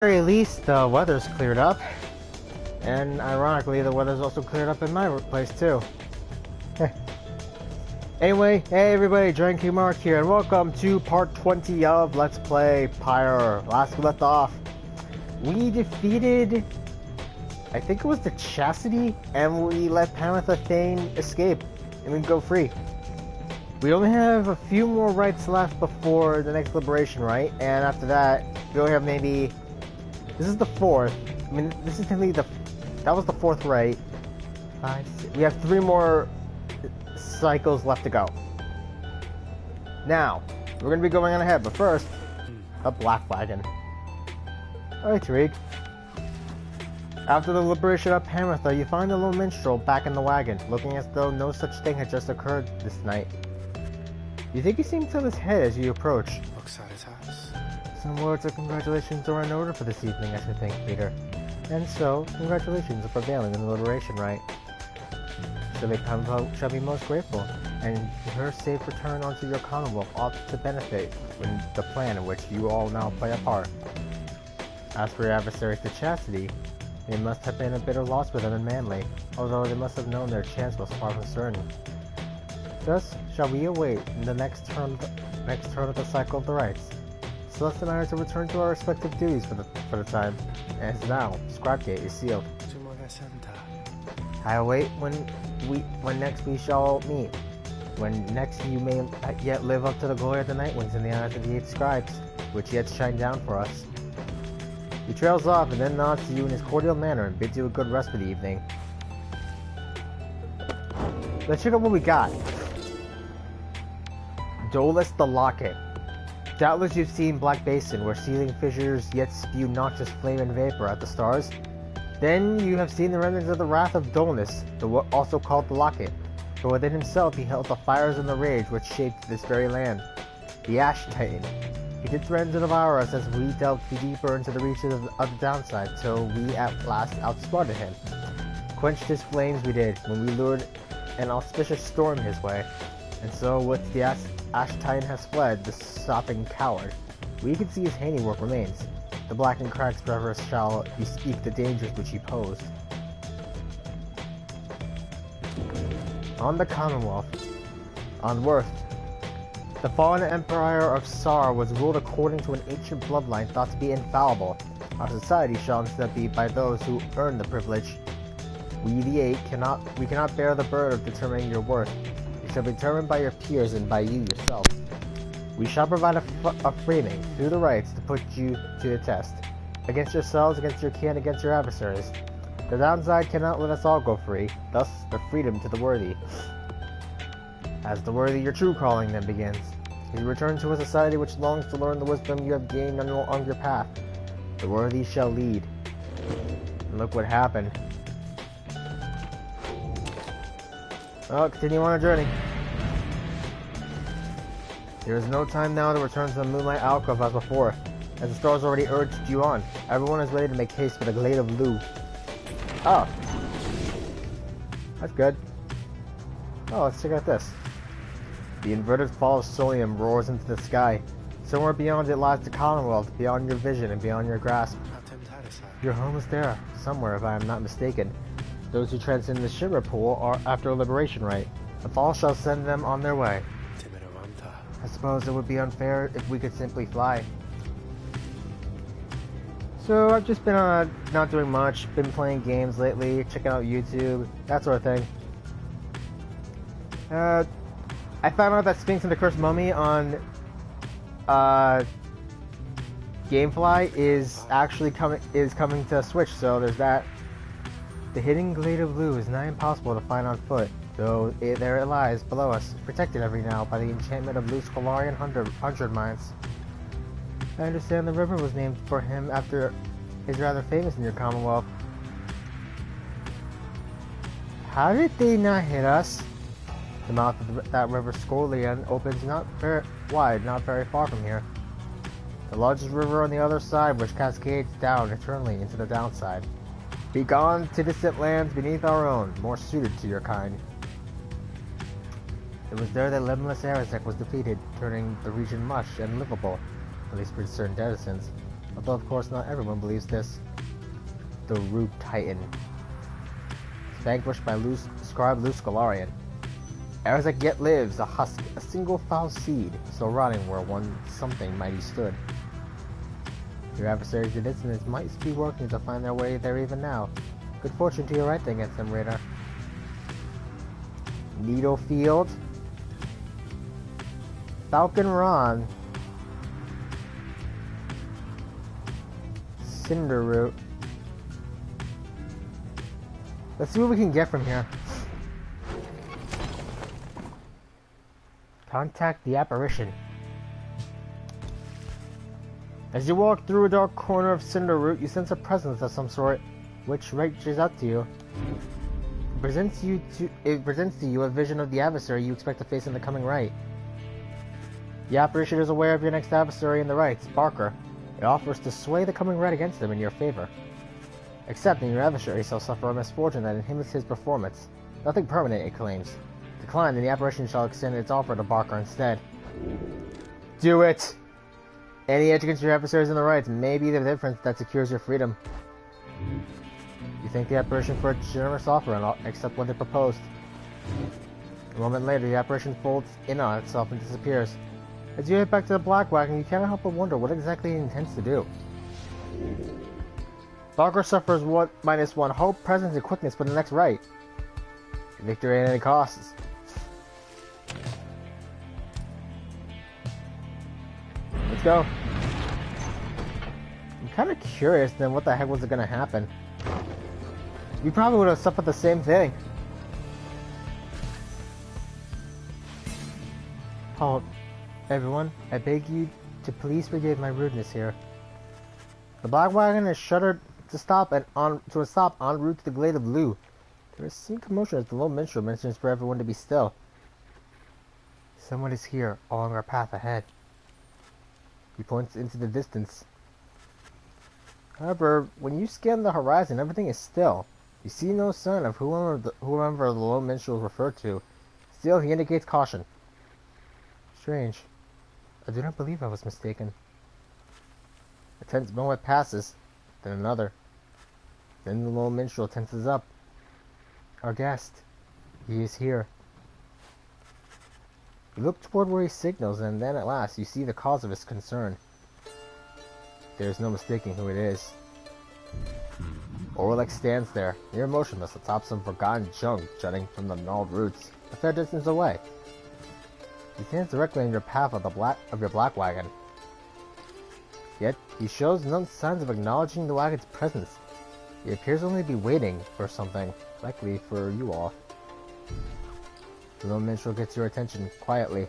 Very least, the weather's cleared up. And ironically, the weather's also cleared up in my place too. Anyway, hey everybody, Drink Mark here, and welcome to part 20 of Let's Play Pyre. Last we left off, we defeated, I think it was the Chastity, and we let Panther Thane escape, and we go free. We only have a few more rights left before the next liberation right, and after that, we only have maybe... This is the fourth. I mean, this is technically that was the fourth right. We have 3 more cycles left to go. Now, we're going to be going on ahead, but first, a black wagon. Alright, Tariq. After the liberation of Panther, you find the little minstrel back in the wagon, looking as though no such thing had just occurred this night. You think he seems to his head as you approach. Looks at his house. Some words of congratulations are in order for this evening, I should think, Peter. And so, congratulations on prevailing in the liberation right. Shall be most grateful, and her safe return onto your commonwealth ought to benefit in the plan in which you all now play a part. As for your adversaries to Chastity, they must have been a bitter loss for them in Manly, although they must have known their chance was far from certain. Thus, shall we await in the next turn of the cycle of the rites. Celeste and I are to return to our respective duties for the time, and now, Scrapgate is sealed. I await when next we shall meet. When next you may yet live up to the glory of the Nightwings in the eyes of the 8 scribes, which yet shine down for us. He trails off and then nods to you in his cordial manner and bids you a good rest for the evening. Let's check out what we got. Dolus the Locket. Doubtless you've seen Black Basin, where ceiling fissures yet spew noxious flame and vapor at the stars. Then you have seen the remnants of the wrath of Dolus, also called the Locket. For within himself he held the fires and the rage which shaped this very land. The Ash Titan. He did threaten to devour us as we delved deeper into the reaches of the downside, till we at last outsmarted him. Quenched his flames we did, when we lured an auspicious storm his way. And so, with the Ash Titan has fled, the sopping coward. We can see his handiwork remains. The blackened cracks forever shall bespeak the dangers which he posed. On the Commonwealth. On Worth. The fallen Empire of Sar was ruled according to an ancient bloodline thought to be infallible. Our society shall instead be by those who earn the privilege. We the 8 cannot bear the burden of determining your worth. It shall be determined by your peers and by you yourself. We shall provide a framing through the rights to put you to the test. Against yourselves, against your kin, against your adversaries. The downside cannot let us all go free, thus the freedom to the worthy. As the worthy, your true calling then begins. You return to a society which longs to learn the wisdom you have gained on your path. The worthy shall lead. And look what happened. Well, continue on our journey. There is no time now to return to the Moonlight Alcove as before, as the stars already urged you on. Everyone is ready to make haste for the Glade of Lu. Oh. That's good. Oh, let's check out this. The inverted fall of Solium roars into the sky. Somewhere beyond it lies the Commonwealth, beyond your vision and beyond your grasp. Your home is there, somewhere if I am not mistaken. Those who transcend the Shiver Pool are after a liberation right. The fall shall send them on their way. I suppose it would be unfair if we could simply fly. So I've just been not doing much, been playing games lately, checking out YouTube, that sort of thing. I found out that Sphinx and the Cursed Mummy on Gamefly is actually coming to Switch, so there's that. The hidden Glade of Lu is nigh impossible to find on foot, though there it lies below us, protected every now by the enchantment of Lu's Scholarian hundred mines. I understand the river was named for him after is rather famous in your Commonwealth. How did they not hit us? The mouth of that river Scholarian opens not very wide, not very far from here. The largest river on the other side, which cascades down eternally into the downside. Be gone to distant lands beneath our own, more suited to your kind. It was there that Limbless Arazek was defeated, turning the region mush and livable, at least for certain denizens. Although of course not everyone believes this. The Root Titan. Vanquished by Scribe Lu Scalarian. Arzak yet lives, a husk, a single foul seed, still rotting where one something mighty stood. Your adversaries and Dissidents might be working to find their way there even now. Good fortune to your right against them, Raider. Needlefield. Falcon Ron. Cinderroot. Let's see what we can get from here. Contact the apparition. As you walk through a dark corner of Cinderroot, you sense a presence of some sort, which reaches out to you. It presents to you a vision of the adversary you expect to face in the coming right. The apparition is aware of your next adversary in the right, Barker. It offers to sway the coming right against them in your favor. Accepting your adversary shall suffer a misfortune that inhibits his performance. Nothing permanent, it claims. Decline, and the apparition shall extend its offer to Barker instead. Do it! Any edge against your adversaries in the right may be the difference that secures your freedom. You thank the apparition for a generous offer and accept what they proposed. A moment later, the apparition folds in on itself and disappears. As you head back to the Black Wagon, you cannot help but wonder what exactly he intends to do. Barker suffers -1 hope, presence, and quickness for the next right. Victory at any cost. Let's go. I'm kind of curious then what the heck was going to happen. We probably would have suffered the same thing. Halt. Everyone, I beg you to please forgive my rudeness here. The Black Wagon is shuttered to a stop en route to the Glade of Lu. There is some commotion as the low minstrel mentions for everyone to be still. Someone is here, along our path ahead. He points into the distance. However, when you scan the horizon, everything is still. You see no sign of whoever the low minstrel referred to. Still, he indicates caution. Strange. I do not believe I was mistaken. A tense moment passes, then another. Then the low minstrel tenses up. Our guest. He is here. You look toward where he signals, and then at last you see the cause of his concern. There is no mistaking who it is. Orlex stands there, near motionless atop some forgotten junk jutting from the gnarled roots, a fair distance away. He stands directly in your path of your Black Wagon. Yet, he shows no signs of acknowledging the wagon's presence. He appears only to be waiting for something, likely for you all. The low minstrel gets your attention quietly.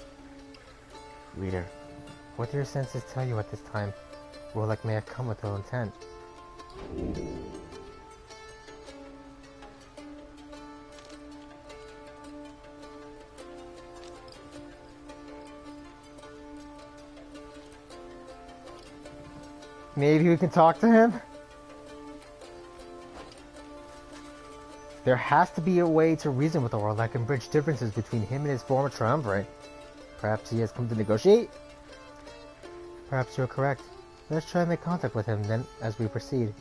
Reader, what do your senses tell you at this time? Orlex may have come with ill intent. Maybe we can talk to him? There has to be a way to reason with Orlex and bridge differences between him and his former triumvirate. Perhaps he has come to negotiate? Perhaps you're correct. Let's try and make contact with him then as we proceed.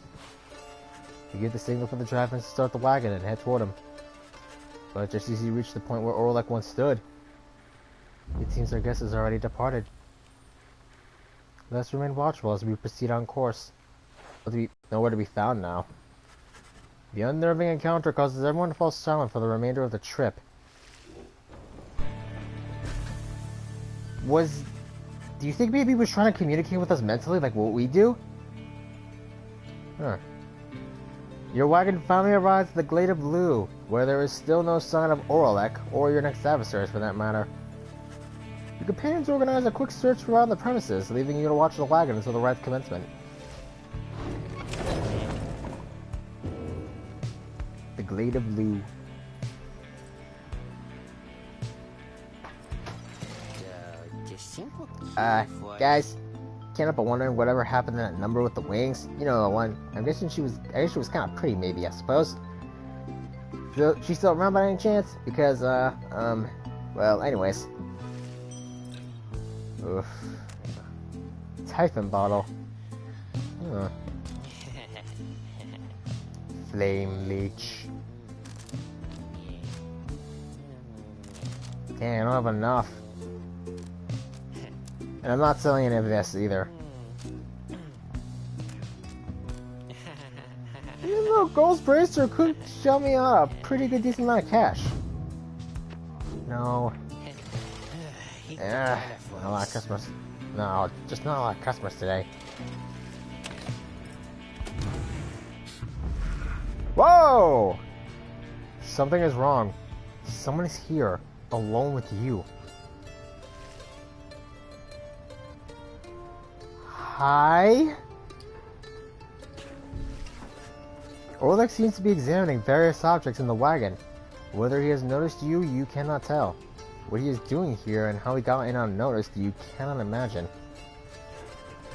You give the signal for the driver to start the wagon and head toward him. But just as you reach the point where Orlex once stood, it seems our guest has already departed. Let's remain watchful as we proceed on course. Nowhere to be found now. The unnerving encounter causes everyone to fall silent for the remainder of the trip. Do you think maybe he was trying to communicate with us mentally like what we do? Huh. Your wagon finally arrives at the Glade of Lu, where there is still no sign of Orlex, or your next adversaries for that matter. Your companions organize a quick search around the premises, leaving you to watch the wagon until the ride's commencement. The Glade of Lu. Guys, can't help but wondering whatever happened to that number with the wings. You know the one. I guess she was kind of pretty, maybe, I suppose. She's still around by any chance? Because, well, anyways. Oof. Typhon bottle. Huh. Flame leech. Dang, I don't have enough. And I'm not selling any of this either. Even though Gold's Bracer could show me a pretty good decent amount of cash. No. Not a lot of customers. No, just not a lot of customers today. Whoa! Something is wrong. Someone is here, alone with you. Hi? Orlek seems to be examining various objects in the wagon. Whether he has noticed you, you cannot tell. What he is doing here and how he got in unnoticed, you cannot imagine.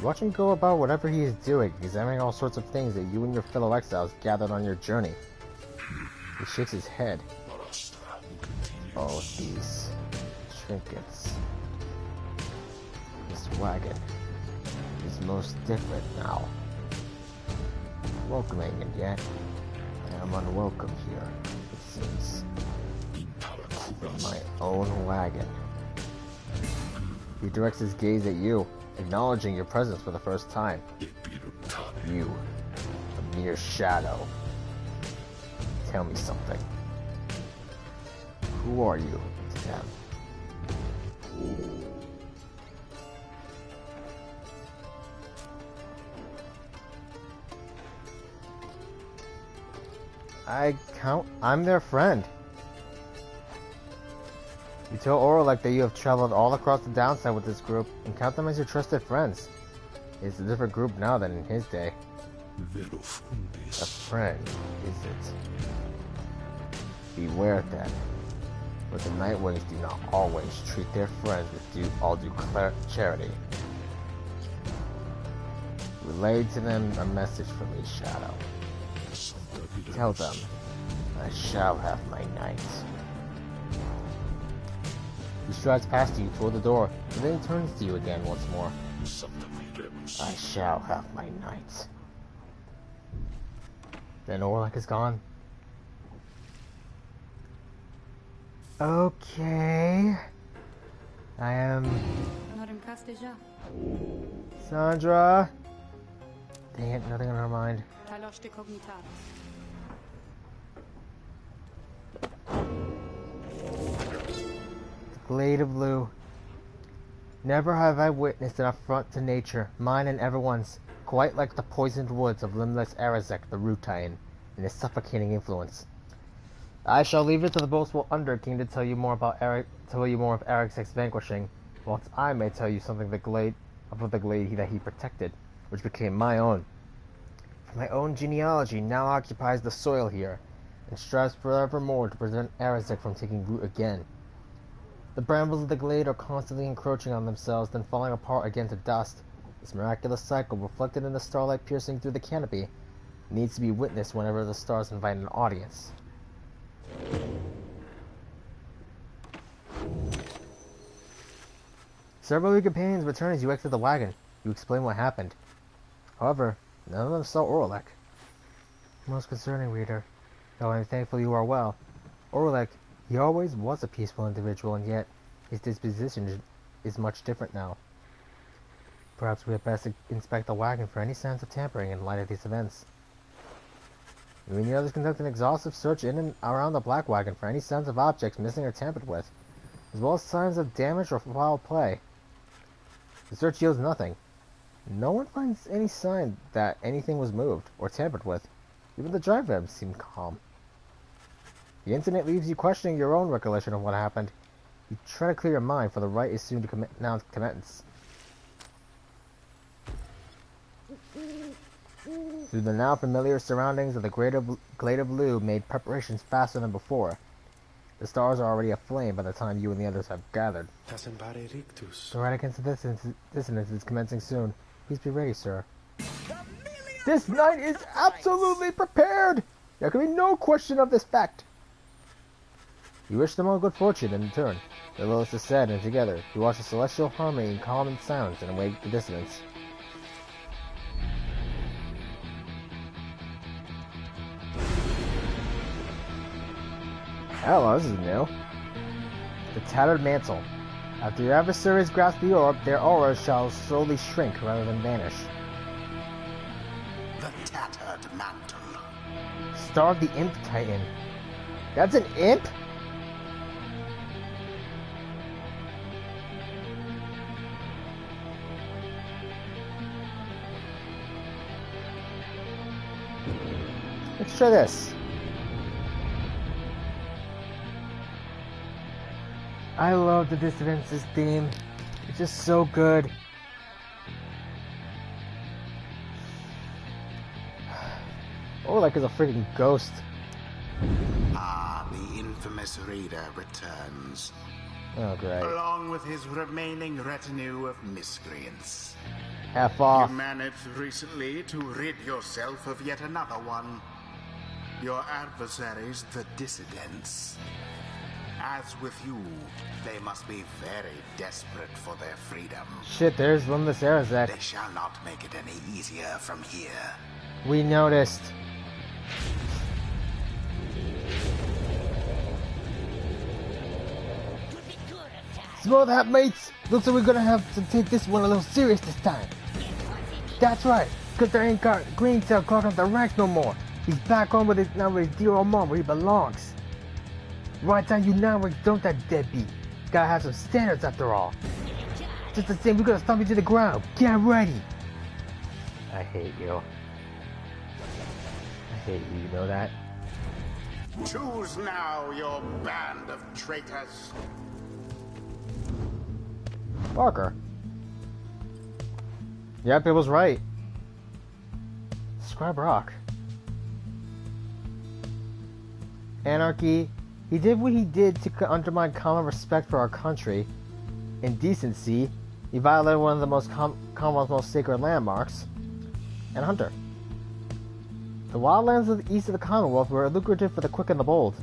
Watch him go about whatever he is doing, examining all sorts of things that you and your fellow exiles gathered on your journey. He shakes his head. All of these trinkets. This wagon is most different now. Welcoming, and yet I am unwelcome here, it seems. In my own wagon. He directs his gaze at you, acknowledging your presence for the first time. You, a mere shadow. Tell me something. Who are you to them? I'm their friend. You tell Orlek that you have traveled all across the downside with this group and count them as your trusted friends. It's a different group now than in his day. A friend, is it? Beware then. But the Nightwings do not always treat their friends with all due charity. Relay to them a message from me, Shadow. Tell them, I shall have my night. He strides past you toward the door, and then he turns to you again once more. I shall have my night. Then Orlek is gone. Okay. I am... Sandra! Dang it, nothing on her mind. Glade of Lu. Never have I witnessed an affront to nature, mine and everyone's, quite like the poisoned woods of limbless Arazek the Rutayan, and his suffocating influence. I shall leave it to the boastful Underking to tell you more about of Arazek's vanquishing, whilst I may tell you something of the glade that he protected, which became my own. For my own genealogy now occupies the soil here, and strives forevermore to prevent Arazek from taking root again. The brambles of the glade are constantly encroaching on themselves, then falling apart again to dust. This miraculous cycle, reflected in the starlight piercing through the canopy, needs to be witnessed whenever the stars invite an audience. Several of your companions return as you exit the wagon. You explain what happened. However, none of them saw Orlek. Most concerning, reader. Though I am thankful you are well. Orlek, he always was a peaceful individual, and yet his disposition is much different now. Perhaps we had best inspect the wagon for any signs of tampering in light of these events. You and the others conduct an exhaustive search in and around the black wagon for any signs of objects missing or tampered with, as well as signs of damage or foul play. The search yields nothing. No one finds any sign that anything was moved or tampered with. Even the drive seemed calm. The incident leaves you questioning your own recollection of what happened. You try to clear your mind, for the rite is soon to commence. Through the now familiar surroundings of the Glade of Lu made preparations faster than before. The stars are already aflame by the time you and the others have gathered. The rite against the Dissidents is commencing soon. Please be ready, sir. This knight is absolutely prepared! There can be no question of this fact. You wish them all good fortune in turn. The Lilith is said, and together, you watch the celestial harmony in calm and sounds and await the Dissidents. Hello, this is new. The Tattered Mantle. After your adversaries grasp the orb, their auras shall slowly shrink rather than vanish. The Tattered Mantle. Star of the Imp Titan. That's an imp? Let's try this. I love the Dissidents theme. It's just so good. Oh, like it's a freaking ghost. Ah, the infamous Reader returns. Oh, great. Along with his remaining retinue of miscreants. F off. You managed recently to rid yourself of yet another one. Your adversaries, the Dissidents. As with you, they must be very desperate for their freedom. Shit, there's Limitless Arazek. They shall not make it any easier from here. We noticed. Small that, mates! Looks like we're gonna have to take this one a little serious this time. That's right, because there ain't got Green Tail clogging up the ranks no more. He's back home with his dear old mom where he belongs. Right time you now don't that deadbeat. Gotta have some standards after all. Just the same, we're gonna stomp you to the ground. Get ready! I hate you. I hate you, you know that? Choose now your band of traitors. Barker. Yep, it was right. Scribe Rock. Anarchy. He did what he did to undermine common respect for our country. Indecency. He violated one of the most Commonwealth's most sacred landmarks. And Hunter. The wildlands of the east of the Commonwealth were lucrative for the quick and the bold.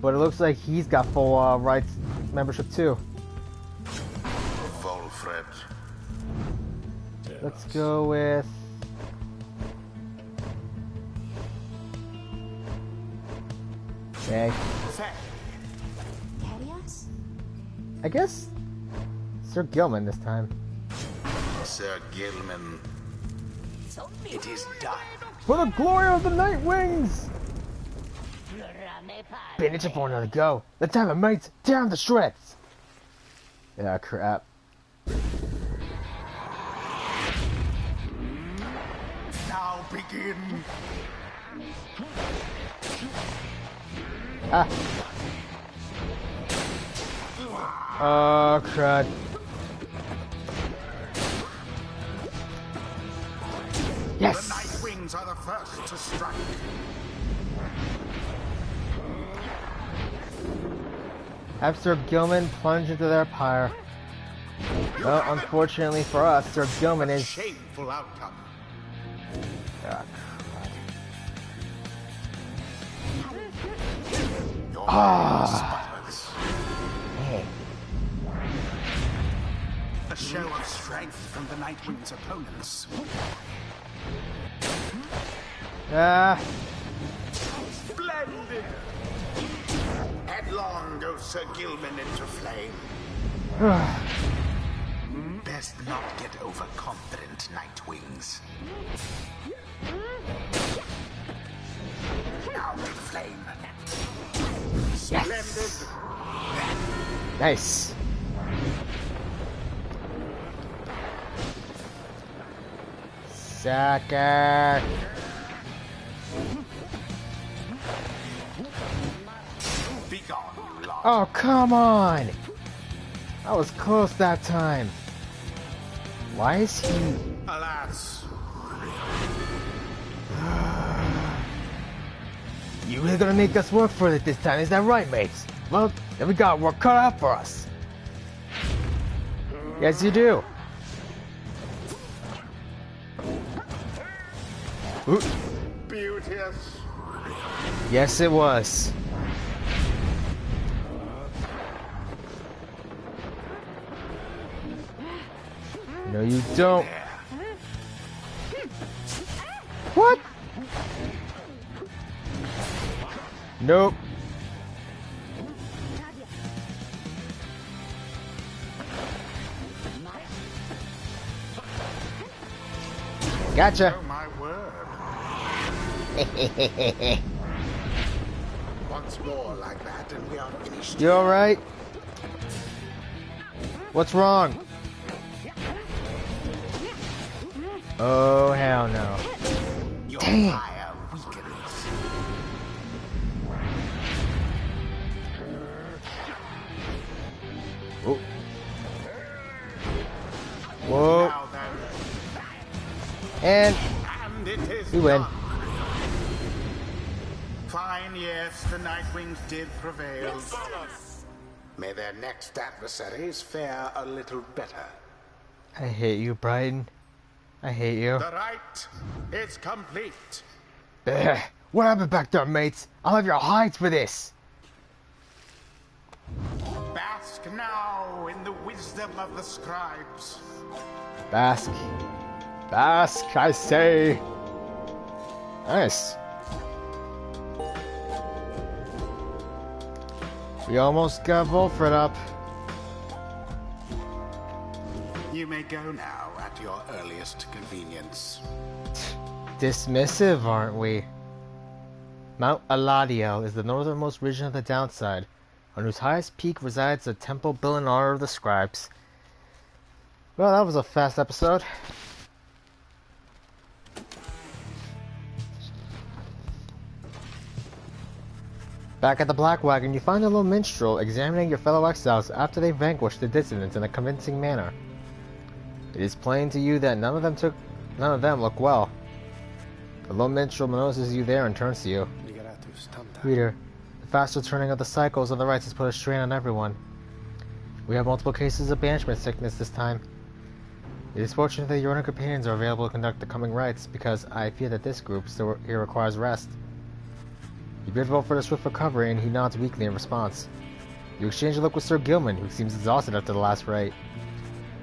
But it looks like he's got full rights membership too. Volfred. Let's go with... Okay. I guess Sir Gilman this time. Sir Gilman. It is done. For the glory of the Night Wings! Been itching for another go. Let's have it, mates. Tear 'em to shreds. Yeah, crap. Now begin. Ah. Oh, crud. Yes! The Night Wings are the first to strike. Have Sir Gilman plunge into their pyre. Well, unfortunately for us, Sir Gilman is... Shameful outcome. Hey. A show of strength from the Night Wings' opponents. Splendid! Headlong goes Sir Gilman into flame. Best not get overconfident, Night Wings. Now to flame. Splendid! Yes. Nice. Sucker. Be gone, you lot. Oh, come on. I was close that time. Why is he... Alas. You really gonna make us work for it this time, is that right, mates? Well, then we got work cut out for us. Yes, you do. Ooh. Beauteous. Yes, it was. No, you don't. Nope. Gotcha. Oh my word. Once more like that and we are finished. You alright? What's wrong? Oh, hell no. Your Damn. fire weakens. Oh. Whoa. Now then, And and it is we win. done. Fine, yes, the Nightwings did prevail. May their next adversaries fare a little better. I hate you, Brighton. I hate you. The right is complete. Ugh. What happened back there, mates? I'll have your hides for this. Bask now in the wisdom of the scribes. Bask. Bask, I say. Nice. We almost got Volfred up. You may go now at your earliest convenience. Dismissive, aren't we? Mount Aladiel is the northernmost region of the downside, on whose highest peak resides the temple built in honor of the scribes. Well, that was a fast episode. Back at the Black Wagon, you find a little minstrel examining your fellow exiles after they vanquished the Dissidents in a convincing manner. It is plain to you that none of them look well. The little minstrel notices you there and turns to you. Reader, the fast returning of the cycles of the rites has put a strain on everyone. We have multiple cases of banishment sickness this time. It is fortunate that your own companions are available to conduct the coming rites, because I fear that this group still here requires rest. You bid Wolf for a swift recovery, and he nods weakly in response. You exchange a look with Sir Gilman, who seems exhausted after the last rite.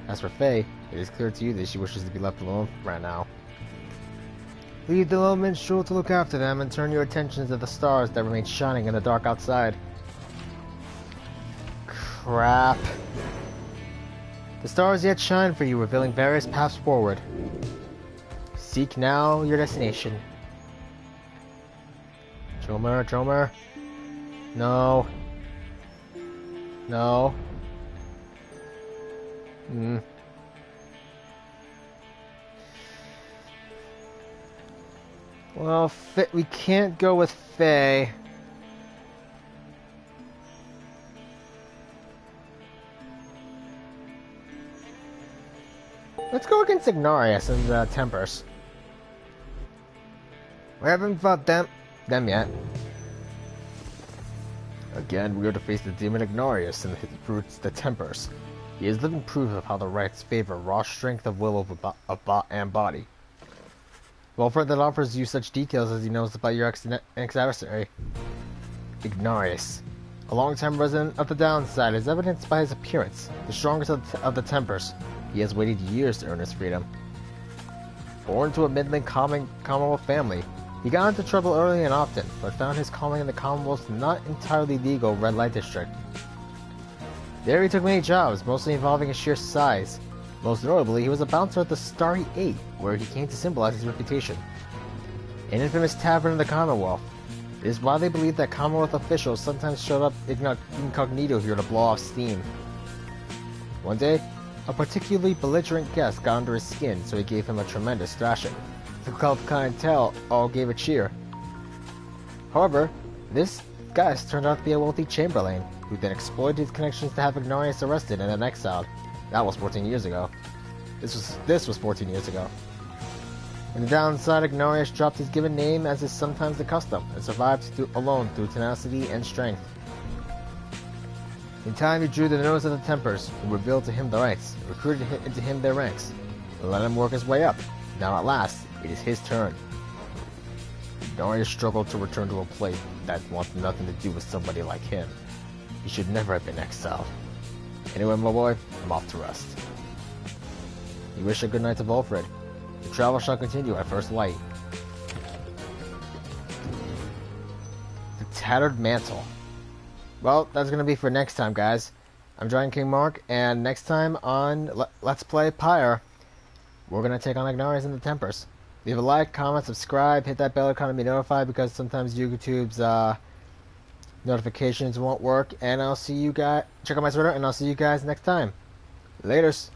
As for Faye, it is clear to you that she wishes to be left alone right now. Leave the little minstrel to look after them, and turn your attention to the stars that remain shining in the dark outside. Crap. The stars yet shine for you, revealing various paths forward. Seek now your destination. Dromer. No. No. Well, we can't go with Faye. Let's go against Ignarius and the Tempers. We haven't fought them yet. Again, we are to face the demon Ignarius and his brutes, the Tempers. He is living proof of how the rites favor raw strength of will and body. Wolfred then offers you such details as he knows about your ex-adversary. Ignarius, a long-time resident of the downside, is evidenced by his appearance, the strongest of the Tempers. He has waited years to earn his freedom. Born to a middling Commonwealth family, he got into trouble early and often, but found his calling in the Commonwealth's not entirely legal red light district. There he took many jobs, mostly involving his sheer size. Most notably, he was a bouncer at the Starry Eight, where he came to symbolize his reputation. An infamous tavern in the Commonwealth. It is widely believed that Commonwealth officials sometimes showed up incognito here to blow off steam. One day, a particularly belligerent guest got under his skin, so he gave him a tremendous thrashing. The clientele all gave a cheer. However, this guest turned out to be a wealthy chamberlain, who then exploited his connections to have Ignarius arrested and then exiled. That was 14 years ago. This was 14 years ago. In the downside, Ignarius dropped his given name as is sometimes the custom, and survived alone through tenacity and strength. In time, he drew the notice of the Tempers, who revealed to him the rights, recruited into him their ranks, and let him work his way up. Now at last, it is his turn. Ignarius struggled to return to a place that wants nothing to do with somebody like him. He should never have been exiled. Anyway, my boy, I'm off to rest. You wish a good night to Volfred. The travel shall continue at first light. The tattered mantle. Well, that's going to be for next time, guys. I'm Giant King Mark, and next time on Let's Play Pyre, we're going to take on Ignaris and the Tempers. Leave a like, comment, subscribe, hit that bell icon to be notified, because sometimes YouTube's notifications won't work. And I'll see you guys, check out my Twitter, and I'll see you guys next time. Laters.